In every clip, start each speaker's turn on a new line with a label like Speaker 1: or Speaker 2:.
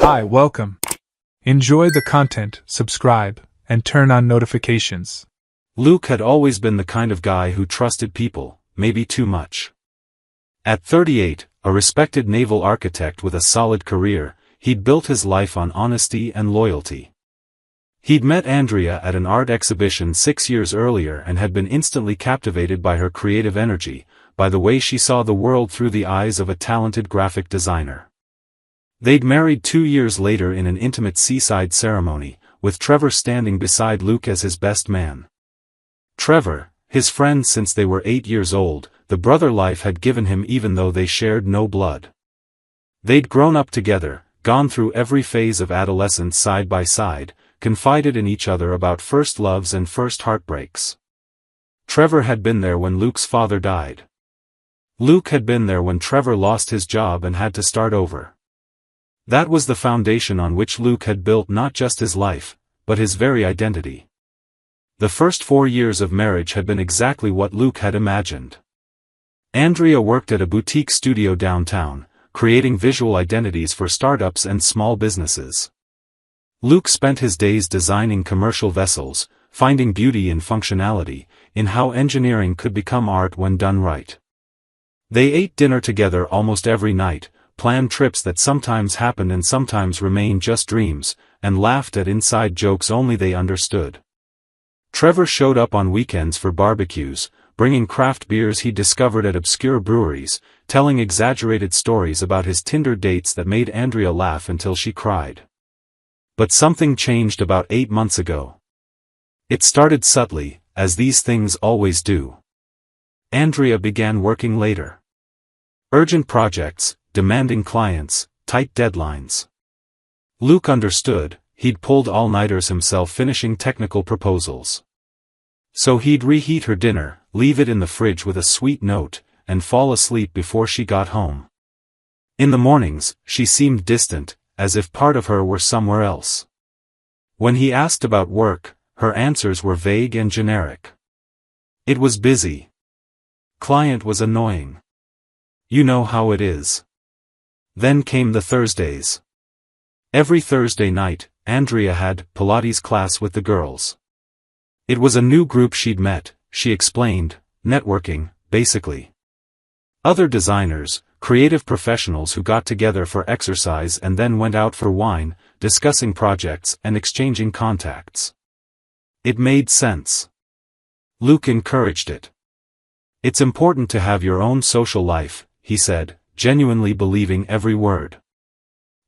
Speaker 1: Hi, welcome. Enjoy the content, subscribe, and turn on notifications.
Speaker 2: Luke had always been the kind of guy who trusted people, maybe too much. At 38, a respected naval architect with a solid career, he'd built his life on honesty and loyalty. He'd met Andrea at an art exhibition 6 years earlier and had been instantly captivated by her creative energy, by the way she saw the world through the eyes of a talented graphic designer. They'd married 2 years later in an intimate seaside ceremony, with Trevor standing beside Luke as his best man. Trevor, his friend since they were 8 years old, the brother life had given him even though they shared no blood. They'd grown up together, gone through every phase of adolescence side by side, confided in each other about first loves and first heartbreaks. Trevor had been there when Luke's father died. Luke had been there when Trevor lost his job and had to start over. That was the foundation on which Luke had built not just his life, but his very identity. The first 4 years of marriage had been exactly what Luke had imagined. Andrea worked at a boutique studio downtown, creating visual identities for startups and small businesses. Luke spent his days designing commercial vessels, finding beauty in functionality, in how engineering could become art when done right. They ate dinner together almost every night, planned trips that sometimes happened and sometimes remained just dreams, and laughed at inside jokes only they understood. Trevor showed up on weekends for barbecues, bringing craft beers he discovered at obscure breweries, telling exaggerated stories about his Tinder dates that made Andrea laugh until she cried. But something changed about 8 months ago. It started subtly, as these things always do. Andrea began working later. Urgent projects, demanding clients, tight deadlines. Luke understood, he'd pulled all-nighters himself finishing technical proposals. So he'd reheat her dinner, leave it in the fridge with a sweet note, and fall asleep before she got home. In the mornings, she seemed distant, as if part of her were somewhere else. When he asked about work, her answers were vague and generic. It was busy. Client was annoying. You know how it is. Then came the Thursdays. Every Thursday night, Andrea had Pilates class with the girls. It was a new group she'd met, she explained, networking, basically. Other designers, creative professionals who got together for exercise and then went out for wine, discussing projects and exchanging contacts. It made sense. Luke encouraged it. It's important to have your own social life, he said, genuinely believing every word.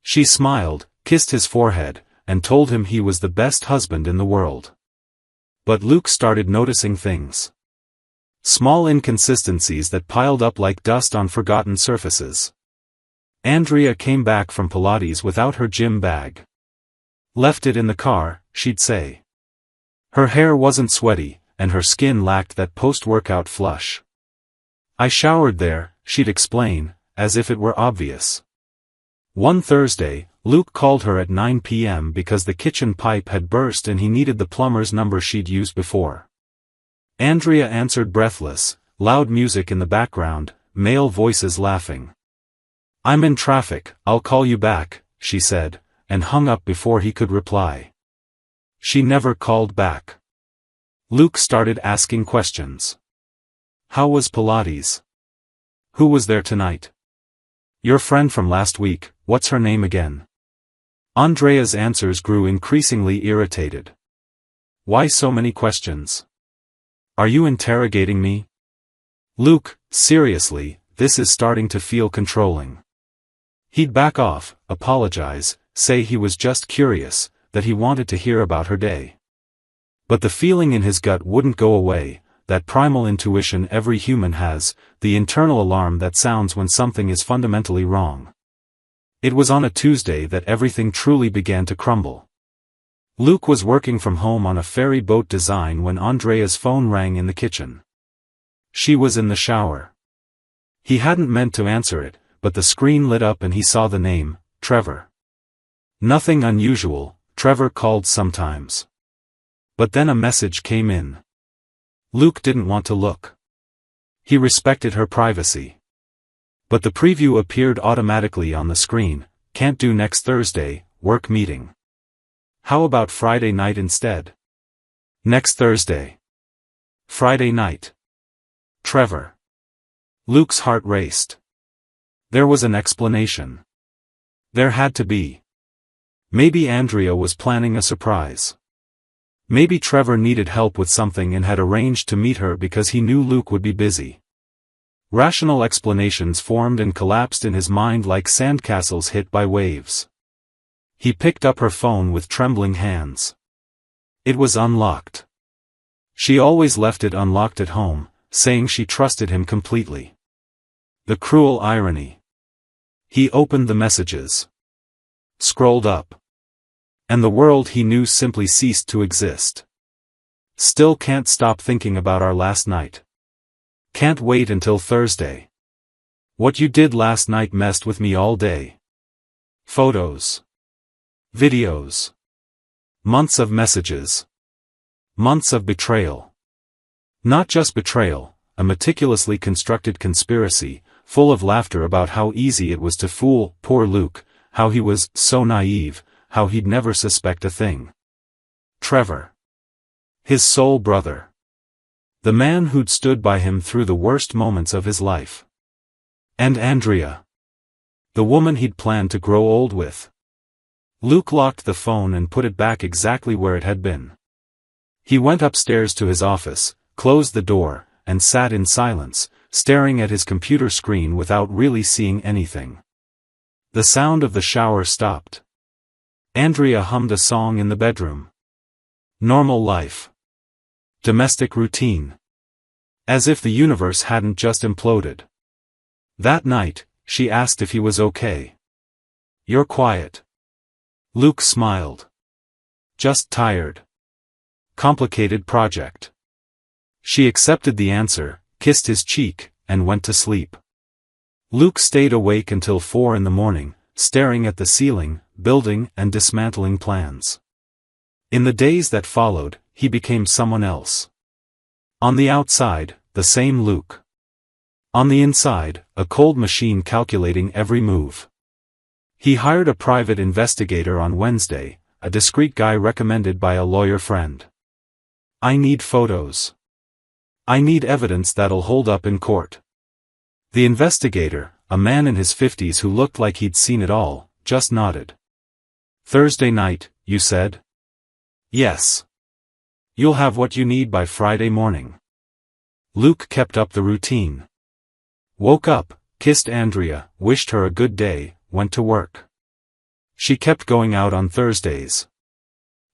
Speaker 2: She smiled, kissed his forehead, and told him he was the best husband in the world. But Luke started noticing things. Small inconsistencies that piled up like dust on forgotten surfaces. Andrea came back from Pilates without her gym bag. Left it in the car, she'd say. Her hair wasn't sweaty, and her skin lacked that post-workout flush. I showered there, she'd explain, as if it were obvious. One Thursday, Luke called her at 9 p.m. because the kitchen pipe had burst and he needed the plumber's number she'd used before. Andrea answered breathless, loud music in the background, male voices laughing. I'm in traffic, I'll call you back, she said, and hung up before he could reply. She never called back. Luke started asking questions. How was Pilates? Who was there tonight? Your friend from last week, what's her name again? Andrea's answers grew increasingly irritated. Why so many questions? Are you interrogating me? Luke, seriously, this is starting to feel controlling. He'd back off, apologize, say he was just curious, that he wanted to hear about her day. But the feeling in his gut wouldn't go away, that primal intuition every human has, the internal alarm that sounds when something is fundamentally wrong. It was on a Tuesday that everything truly began to crumble. Luke was working from home on a ferry boat design when Andrea's phone rang in the kitchen. She was in the shower. He hadn't meant to answer it, but the screen lit up and he saw the name, Trevor. Nothing unusual, Trevor called sometimes. But then a message came in. Luke didn't want to look. He respected her privacy. But the preview appeared automatically on the screen. can't do next Thursday, work meeting. How about Friday night instead? Next Thursday. Friday night. Trevor. Luke's heart raced. There was an explanation. There had to be. Maybe Andrea was planning a surprise. Maybe Trevor needed help with something and had arranged to meet her because he knew Luke would be busy. Rational explanations formed and collapsed in his mind like sandcastles hit by waves. He picked up her phone with trembling hands. It was unlocked. She always left it unlocked at home, saying she trusted him completely. The cruel irony. He opened the messages. Scrolled up. And the world he knew simply ceased to exist. Still can't stop thinking about our last night. Can't wait until Thursday. What you did last night messed with me all day. Photos. Videos. Months of messages. Months of betrayal. Not just betrayal, a meticulously constructed conspiracy, full of laughter about how easy it was to fool poor Luke, how he was so naive, how he'd never suspect a thing. Trevor. His soul brother. The man who'd stood by him through the worst moments of his life. And Andrea. The woman he'd planned to grow old with. Luke locked the phone and put it back exactly where it had been. He went upstairs to his office, closed the door, and sat in silence, staring at his computer screen without really seeing anything. The sound of the shower stopped. Andrea hummed a song in the bedroom. Normal life. Domestic routine. As if the universe hadn't just imploded. That night, she asked if he was okay. "You're quiet." Luke smiled. "Just tired. Complicated project." She accepted the answer, kissed his cheek, and went to sleep. Luke stayed awake until 4 a.m, staring at the ceiling, building and dismantling plans. In the days that followed, he became someone else. On the outside, the same Luke. On the inside, a cold machine calculating every move. He hired a private investigator on Wednesday, a discreet guy recommended by a lawyer friend. "I need photos. I need evidence that'll hold up in court." The investigator, a man in his 50s who looked like he'd seen it all, just nodded. "Thursday night, you said?" "Yes. You'll have what you need by Friday morning." Luke kept up the routine. Woke up, kissed Andrea, wished her a good day, went to work. She kept going out on Thursdays.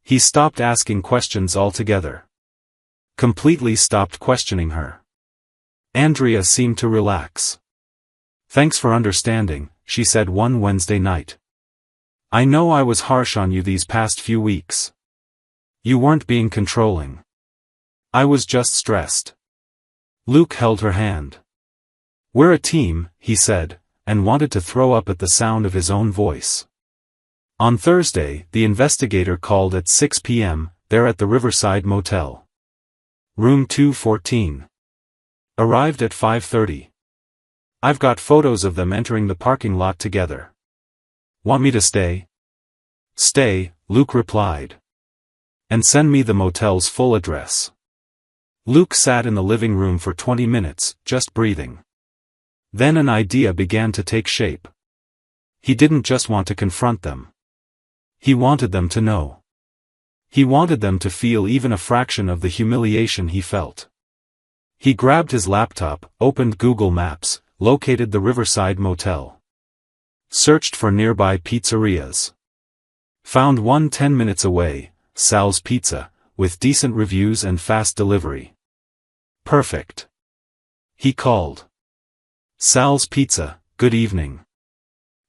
Speaker 2: He stopped asking questions altogether. Completely stopped questioning her. Andrea seemed to relax. "Thanks for understanding," she said one Wednesday night. "I know I was harsh on you these past few weeks. You weren't being controlling. I was just stressed." Luke held her hand. "We're a team," he said, and wanted to throw up at the sound of his own voice. On Thursday, the investigator called at 6 p.m., there at the Riverside Motel. Room 214. Arrived at 5:30. "I've got photos of them entering the parking lot together. Want me to stay?" "Stay," Luke replied. "And send me the motel's full address." Luke sat in the living room for 20 minutes, just breathing. Then an idea began to take shape. He didn't just want to confront them. He wanted them to know. He wanted them to feel even a fraction of the humiliation he felt. He grabbed his laptop, opened Google Maps, located the Riverside Motel. Searched for nearby pizzerias. Found one 10 minutes away, Sal's Pizza, with decent reviews and fast delivery. Perfect. He called. "Sal's Pizza, good evening.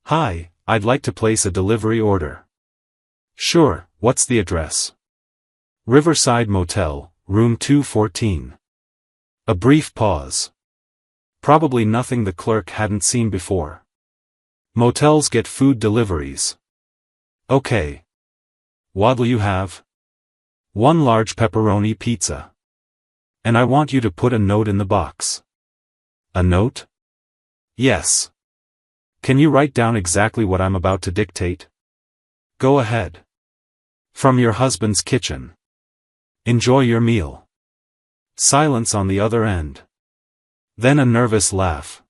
Speaker 2: Hi, I'd like to place a delivery order." "Sure, what's the address?" "Riverside Motel, room 214. A brief pause. Probably nothing the clerk hadn't seen before. "Motels get food deliveries." "Okay. What'll you have?" "One large pepperoni pizza. And I want you to put a note in the box." "A note?" "Yes. Can you write down exactly what I'm about to dictate? Go ahead. From your husband's kitchen. Enjoy your meal. Silence on the other end. Then a nervous laugh.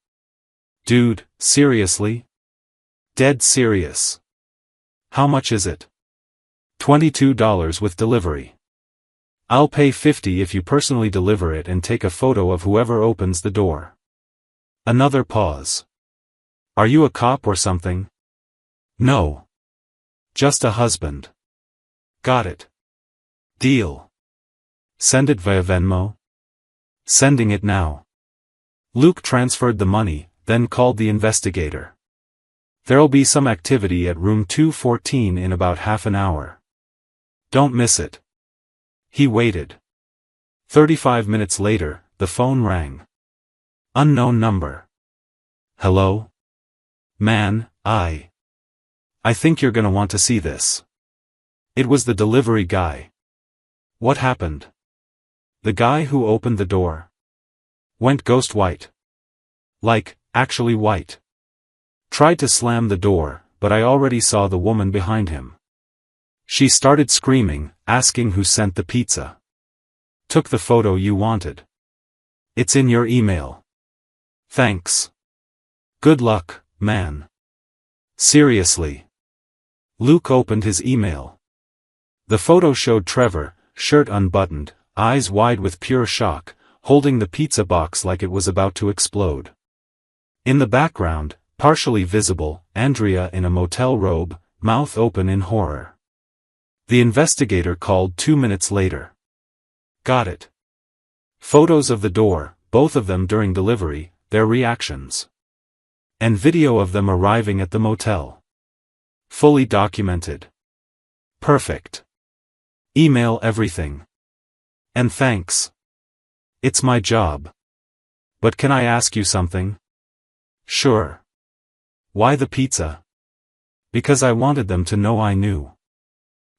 Speaker 2: Dude, seriously? Dead serious. How much is it? $22 with delivery. I'll pay $50 if you personally deliver it and take a photo of whoever opens the door. Another pause. Are you a cop or something? No. Just a husband. Got it. Deal. Send it via Venmo? Sending it now. Luke transferred the money, then called the investigator. There'll be some activity at room 214 in about half an hour. Don't miss it. He waited. 35 minutes later, the phone rang. Unknown number. Hello? Man, I think you're gonna want to see this. It was the delivery guy. What happened? The guy who opened the door went ghost white. Like, actually white. Tried to slam the door, but I already saw the woman behind him. She started screaming, asking who sent the pizza. Took the photo you wanted. It's in your email. Thanks. Good luck, man. Seriously. Luke opened his email. The photo showed Trevor, shirt unbuttoned, eyes wide with pure shock, holding the pizza box like it was about to explode. In the background, partially visible, Andrea in a motel robe, mouth open in horror. The investigator called 2 minutes later. Got it. Photos of the door, both of them during delivery, their reactions. And video of them arriving at the motel. Fully documented. Perfect. Email everything. And thanks. It's my job. But can I ask you something? Sure. Why the pizza? Because I wanted them to know I knew.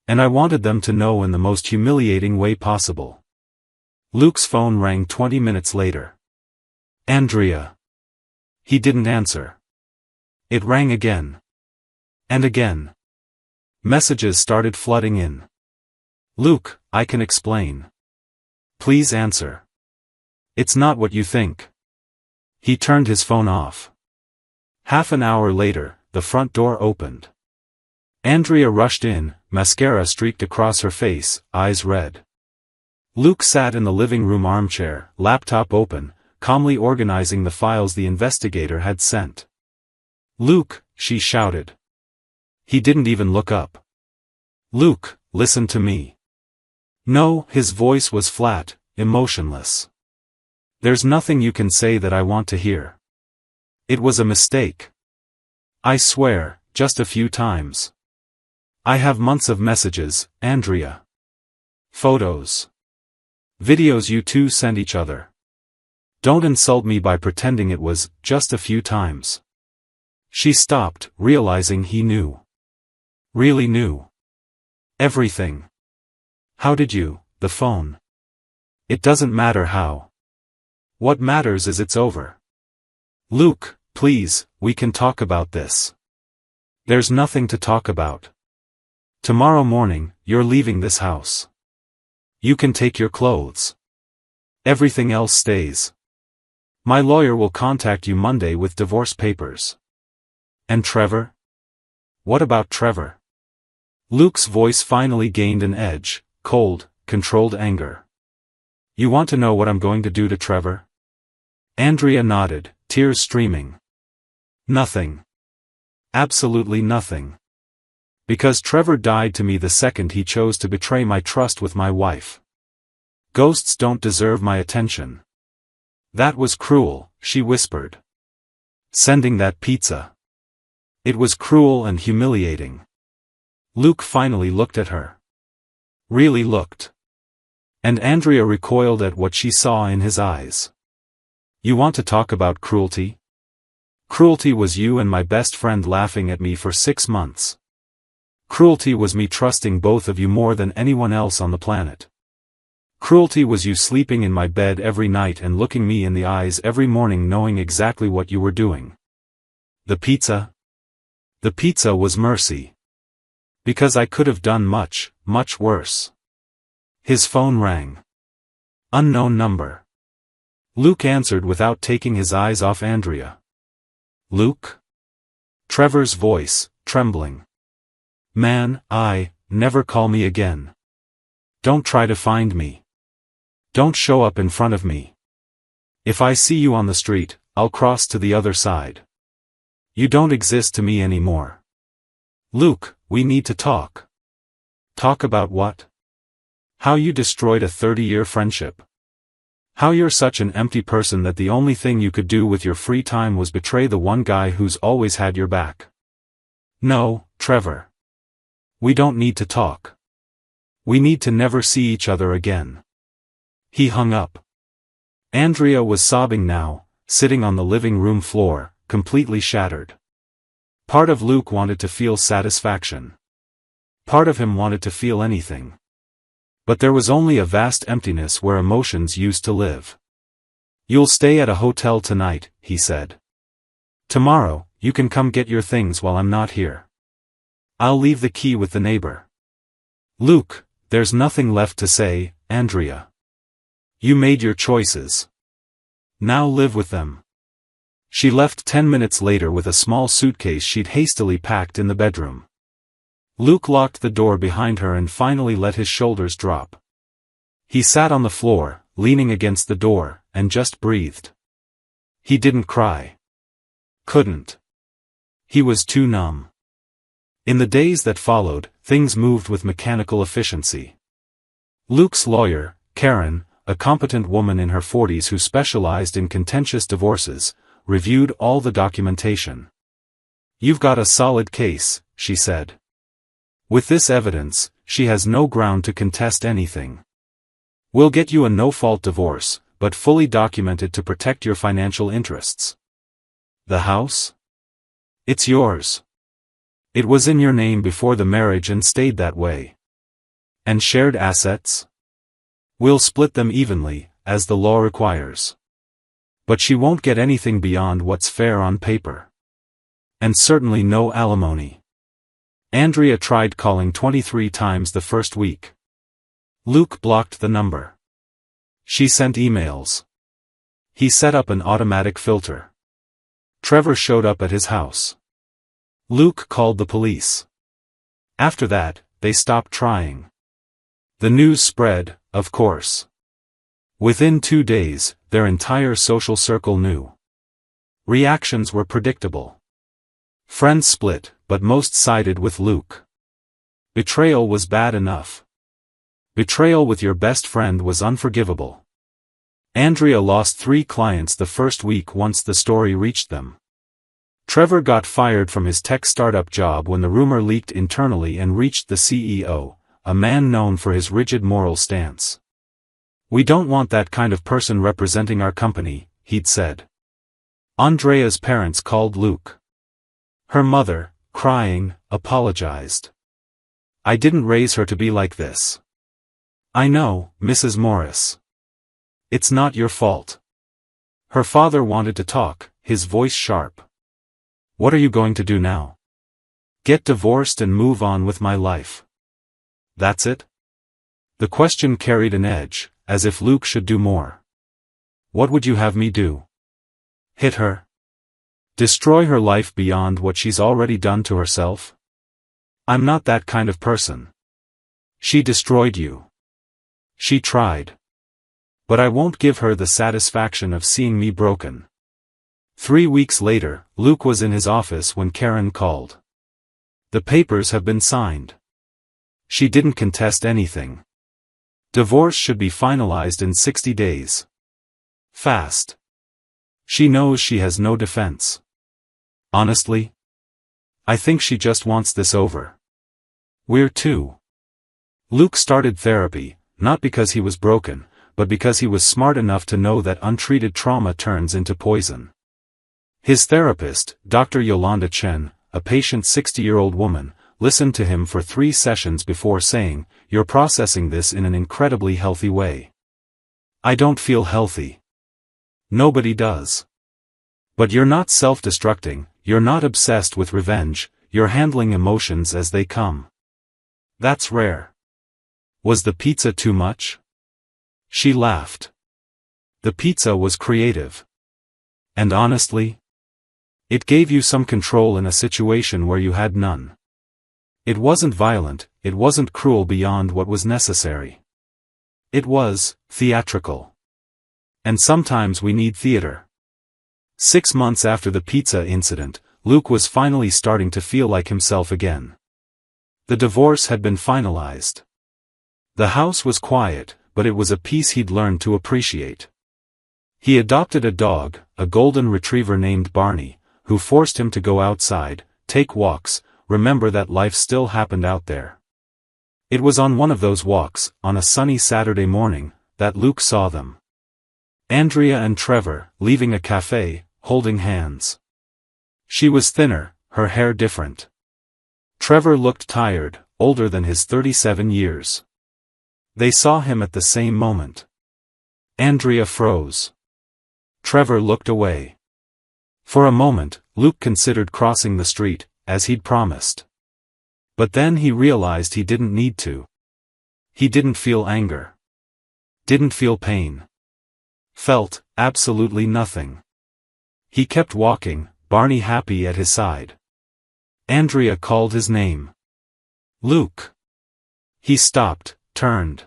Speaker 2: And I wanted them to know in the most humiliating way possible. Luke's phone rang 20 minutes later. Andrea. He didn't answer. It rang again. And again. Messages started flooding in. Luke, I can explain. Please answer. It's not what you think. He turned his phone off. Half an hour later, the front door opened. Andrea rushed in, mascara streaked across her face, eyes red. Luke sat in the living room armchair, laptop open, calmly organizing the files the investigator had sent. Luke, she shouted. He didn't even look up. Luke, listen to me. No, his voice was flat, emotionless. There's nothing you can say that I want to hear. It was a mistake. I swear, just a few times. I have months of messages, Andrea. Photos. Videos you two sent each other. Don't insult me by pretending it was just a few times. She stopped, realizing he knew. Really knew. Everything. How did you, the phone? It doesn't matter how. What matters is it's over. Luke, please, we can talk about this. There's nothing to talk about. Tomorrow morning, you're leaving this house. You can take your clothes. Everything else stays. My lawyer will contact you Monday with divorce papers. And Trevor? What about Trevor? Luke's voice finally gained an edge, cold, controlled anger. You want to know what I'm going to do to Trevor? Andrea nodded, tears streaming. Nothing. Absolutely nothing. Because Trevor died to me the second he chose to betray my trust with my wife. Ghosts don't deserve my attention. That was cruel, she whispered. Sending that pizza. It was cruel and humiliating. Luke finally looked at her. Really looked. And Andrea recoiled at what she saw in his eyes. You want to talk about cruelty? Cruelty was you and my best friend laughing at me for 6 months. Cruelty was me trusting both of you more than anyone else on the planet. Cruelty was you sleeping in my bed every night and looking me in the eyes every morning knowing exactly what you were doing. The pizza? The pizza was mercy. Because I could have done much, much worse. His phone rang. Unknown number. Luke answered without taking his eyes off Andrea. Luke? Trevor's voice, trembling. Man, never call me again. Don't try to find me. Don't show up in front of me. If I see you on the street, I'll cross to the other side. You don't exist to me anymore. Luke, we need to talk. Talk about what? How you destroyed a 30-year friendship. How you're such an empty person that the only thing you could do with your free time was betray the one guy who's always had your back. No, Trevor. We don't need to talk. We need to never see each other again. He hung up. Andrea was sobbing now, sitting on the living room floor, completely shattered. Part of Luke wanted to feel satisfaction. Part of him wanted to feel anything. But there was only a vast emptiness where emotions used to live. You'll stay at a hotel tonight, he said. Tomorrow, you can come get your things while I'm not here. I'll leave the key with the neighbor. Luke, there's nothing left to say, Andrea. You made your choices. Now live with them. She left 10 minutes later with a small suitcase she'd hastily packed in the bedroom. Luke locked the door behind her and finally let his shoulders drop. He sat on the floor, leaning against the door, and just breathed. He didn't cry. Couldn't. He was too numb. In the days that followed, things moved with mechanical efficiency. Luke's lawyer, Karen, a competent woman in her 40s who specialized in contentious divorces, reviewed all the documentation. You've got a solid case, she said. With this evidence, she has no ground to contest anything. We'll get you a no-fault divorce, but fully documented to protect your financial interests. The house? It's yours. It was in your name before the marriage and stayed that way. And shared assets? We'll split them evenly, as the law requires. But she won't get anything beyond what's fair on paper. And certainly no alimony. Andrea tried calling 23 times the first week. Luke blocked the number. She sent emails. He set up an automatic filter. Trevor showed up at his house. Luke called the police. After that, they stopped trying. The news spread, of course. Within 2 days, their entire social circle knew. Reactions were predictable. Friends split, but most sided with Luke. Betrayal was bad enough. Betrayal with your best friend was unforgivable. Andrea lost 3 clients the first week once the story reached them. Trevor got fired from his tech startup job when the rumor leaked internally and reached the CEO, a man known for his rigid moral stance. We don't want that kind of person representing our company, he'd said. Andrea's parents called Luke. Her mother, crying, apologized. I didn't raise her to be like this. I know, Mrs. Morris. It's not your fault. Her father wanted to talk, his voice sharp. What are you going to do now? Get divorced and move on with my life. That's it? The question carried an edge, as if Luke should do more. What would you have me do? Hit her? Destroy her life beyond what she's already done to herself? I'm not that kind of person. She destroyed you. She tried. But I won't give her the satisfaction of seeing me broken. 3 weeks later, Luke was in his office when Karen called. The papers have been signed. She didn't contest anything. Divorce should be finalized in 60 days. Fast. She knows she has no defense. Honestly? I think she just wants this over. We're two. Luke started therapy, not because he was broken, but because he was smart enough to know that untreated trauma turns into poison. His therapist, Dr. Yolanda Chen, a patient 60-year-old woman, listened to him for 3 sessions before saying, "You're processing this in an incredibly healthy way." I don't feel healthy. Nobody does. But you're not self-destructing, you're not obsessed with revenge, you're handling emotions as they come. That's rare. Was the pizza too much? She laughed. The pizza was creative. And honestly, it gave you some control in a situation where you had none. It wasn't violent, it wasn't cruel beyond what was necessary. It was theatrical. And sometimes we need theater. 6 months after the pizza incident, Luke was finally starting to feel like himself again. The divorce had been finalized. The house was quiet, but it was a peace he'd learned to appreciate. He adopted a dog, a golden retriever named Barney, who forced him to go outside, take walks, remember that life still happened out there. It was on one of those walks, on a sunny Saturday morning, that Luke saw them. Andrea and Trevor, leaving a cafe, holding hands. She was thinner, her hair different. Trevor looked tired, older than his 37 years. They saw him at the same moment. Andrea froze. Trevor looked away. For a moment, Luke considered crossing the street, as he'd promised. But then he realized he didn't need to. He didn't feel anger. Didn't feel pain. Felt absolutely nothing. He kept walking, Barney happy at his side. Andrea called his name. Luke. He stopped, turned.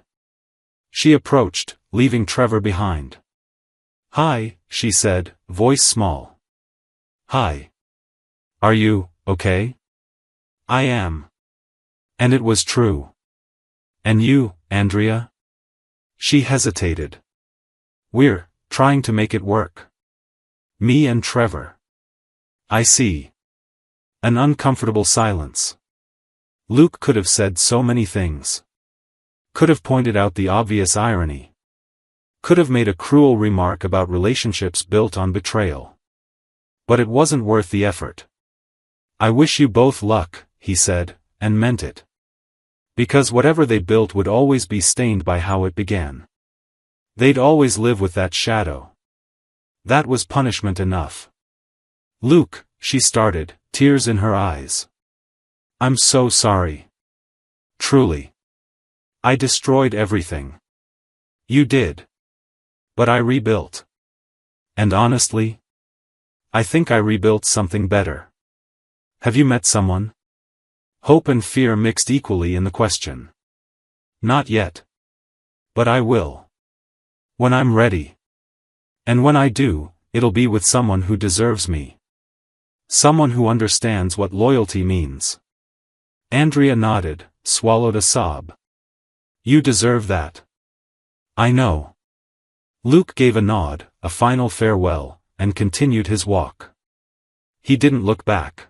Speaker 2: She approached, leaving Trevor behind. "Hi," she said, voice small. "Hi. Are you okay?" "I am." And it was true. "And you, Andrea?" She hesitated. "We're trying to make it work. Me and Trevor." "I see." An uncomfortable silence. Luke could have said so many things. Could have pointed out the obvious irony. Could have made a cruel remark about relationships built on betrayal. But it wasn't worth the effort. "I wish you both luck," he said, and meant it. Because whatever they built would always be stained by how it began. They'd always live with that shadow. That was punishment enough. "Luke," she started, tears in her eyes. "I'm so sorry. Truly. I destroyed everything." "You did. But I rebuilt. And honestly, I think I rebuilt something better." "Have you met someone?" Hope and fear mixed equally in the question. "Not yet. But I will. When I'm ready. And when I do, it'll be with someone who deserves me. Someone who understands what loyalty means." Andrea nodded, swallowed a sob. "You deserve that." "I know." Luke gave a nod, a final farewell, and continued his walk. He didn't look back.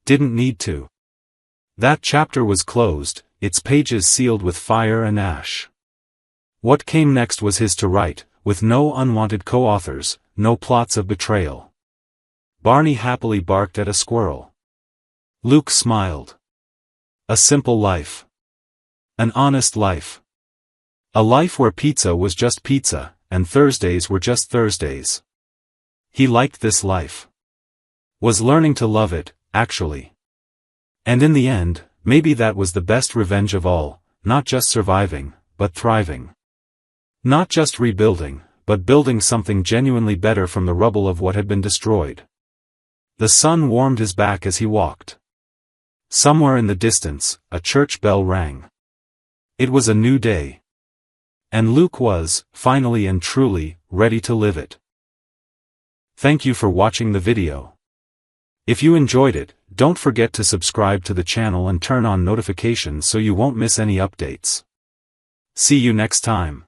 Speaker 2: Didn't need to. That chapter was closed, its pages sealed with fire and ash. What came next was his to write, with no unwanted co-authors, no plots of betrayal. Barney happily barked at a squirrel. Luke smiled. A simple life. An honest life. A life where pizza was just pizza, and Thursdays were just Thursdays. He liked this life. Was learning to love it, actually. And in the end, maybe that was the best revenge of all, not just surviving, but thriving. Not just rebuilding, but building something genuinely better from the rubble of what had been destroyed. The sun warmed his back as he walked. Somewhere in the distance, a church bell rang. It was a new day. And Luke was, finally and truly, ready to live it. Thank you for watching the video. If you enjoyed it, don't forget to subscribe to the channel and turn on notifications so you won't miss any updates. See you next time.